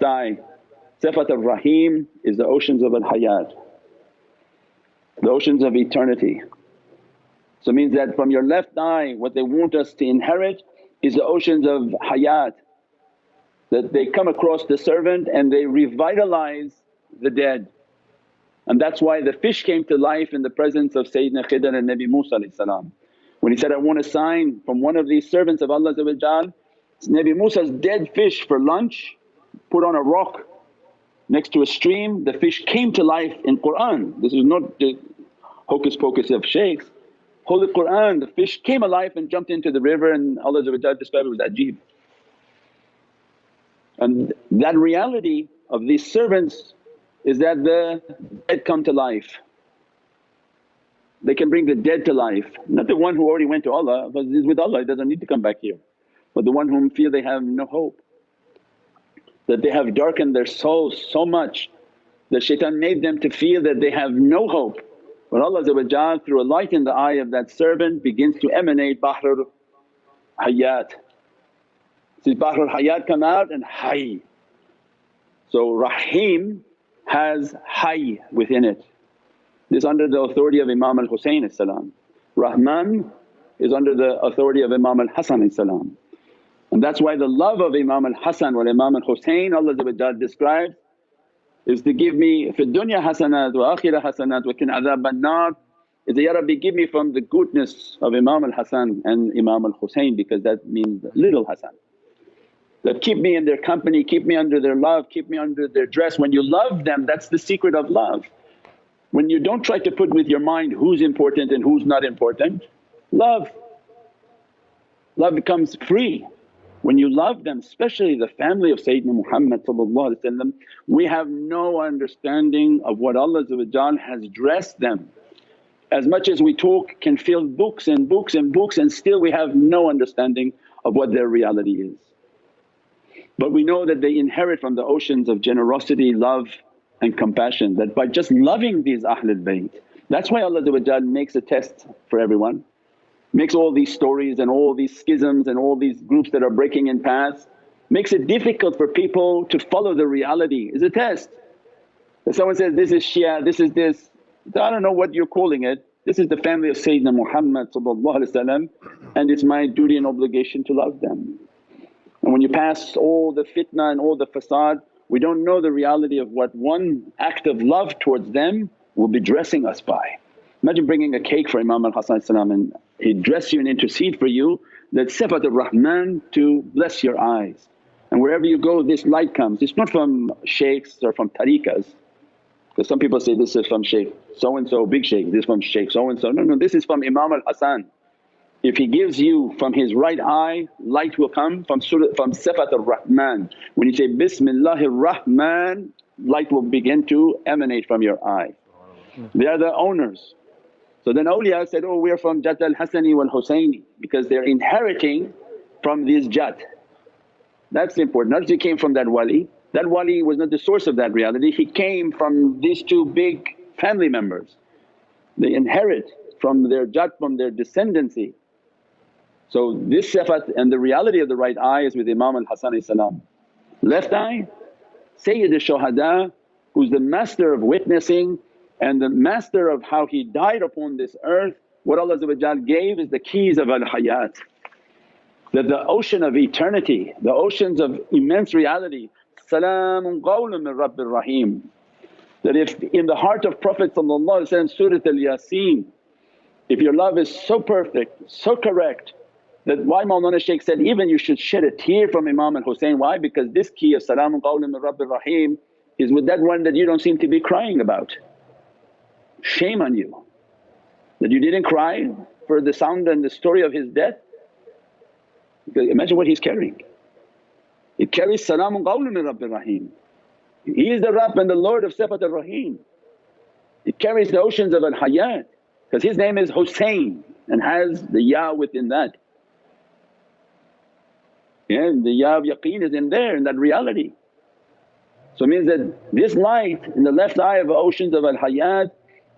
eye. Sifat Raheem is the oceans of al-Hayat, the oceans of eternity. So it means that from your left eye what they want us to inherit is the oceans of Hayat, that they come across the servant and they revitalize the dead. And that's why the fish came to life in the presence of Sayyidina Khidr and Nabi Musa. When he said, "I want a sign from one of these servants of Allah," Nabi Musa's dead fish for lunch put on a rock next to a stream, the fish came to life in Qur'an. This is not the hocus pocus of shaykhs. Holy Qur'an, the fish came alive and jumped into the river, and Allah described it was ajeeb. And that reality of these servants is that the dead come to life. They can bring the dead to life, not the one who already went to Allah, because he's with Allah, he doesn't need to come back here. But the one whom feel they have no hope, that they have darkened their souls so much that shaitan made them to feel that they have no hope. But Allah through a light in the eye of that servant begins to emanate Bahrul Hayat. See Bahrul Hayat come out and Hayy. So Raheem has Hayy within it. This is under the authority of Imam al-Husayn. Rahman is under the authority of Imam al-Hasan. And that's why the love of Imam al-Hasan wal Imam al-Husayn Allah describes is to give me fi dunya hasanat wa akhirah hasanat wa qina adhaban nar, is that, Ya Rabbi give me from the goodness of Imam al-Hasan and Imam al-Husayn, because that means little Hasan. That keep me in their company, keep me under their love, keep me under their dress. When you love them, that's the secret of love. When you don't try to put with your mind who's important and who's not important, love becomes free. When you love them, especially the family of Sayyidina Muhammad, we have no understanding of what Allah has dressed them. As much as we talk can fill books and books and books, and still we have no understanding of what their reality is. But we know that they inherit from the oceans of generosity, love and compassion, that by just loving these Ahlul Bayt. That's why Allah makes a test for everyone, makes all these stories and all these schisms and all these groups that are breaking in paths, makes it difficult for people to follow the reality. It's a test. If someone says, "This is Shia, this is this," I don't know what you're calling it. This is the family of Sayyidina Muhammad and it's my duty and obligation to love them. And when you pass all the fitna and all the fasad, we don't know the reality of what one act of love towards them will be dressing us by. Imagine bringing a cake for Imam al-Hasan and he'd dress you and intercede for you, that Sifat Rahman to bless your eyes. And wherever you go this light comes. It's not from shaykhs or from tariqas, because some people say this is from shaykh so and so, big shaykh, this is from shaykh so and so. No, this is from Imam al-Hasan. If he gives you from his right eye, light will come from Sifat Rahman. When you say Bismillahir Rahman, light will begin to emanate from your eye. They are the owners. So then awliya said, "Oh, we are from Jat al-Hasani wal-Husayni," because they're inheriting from these Jat. That's important. Not that he came from that wali, that wali was not the source of that reality, he came from these two big family members. They inherit from their Jat, from their descendancy. So this sifat and the reality of the right eye is with Imam al-Hasan. Left eye, Sayyid al-Shuhada, who's the master of witnessing and the master of how he died upon this earth. What Allah gave is the keys of al-Hayat, that the ocean of eternity, the oceans of immense reality, Salaamun qawlun min Rabbir Raheem. That if in the heart of Prophet Surat al-Yasin, if your love is so perfect, so correct, that why Mawlana Shaykh said even you should shed a tear from Imam al-Husayn. Why? Because this key of Salaamun qawlun min Rabbir Raheem is with that one that you don't seem to be crying about. Shame on you that you didn't cry for the sound and the story of his death. Because imagine what he's carrying. It carries Salaamun qawlun min Rabbir Raheem. He is the Rabb and the Lord of Sifat al-Raheem. It carries the oceans of al-Hayat, because his name is Husayn and has the Ya within that. Yeah, the Ya of yaqeen is in there, in that reality. So it means that this light in the left eye of the oceans of al-Hayat,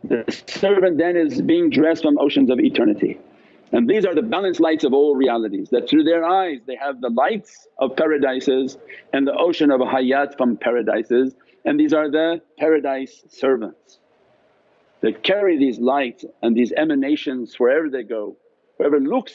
the servant then is being dressed from oceans of eternity. And these are the balanced lights of all realities, that through their eyes they have the lights of paradises and the ocean of hayat from paradises, and these are the paradise servants that carry these lights and these emanations wherever they go. Whoever looks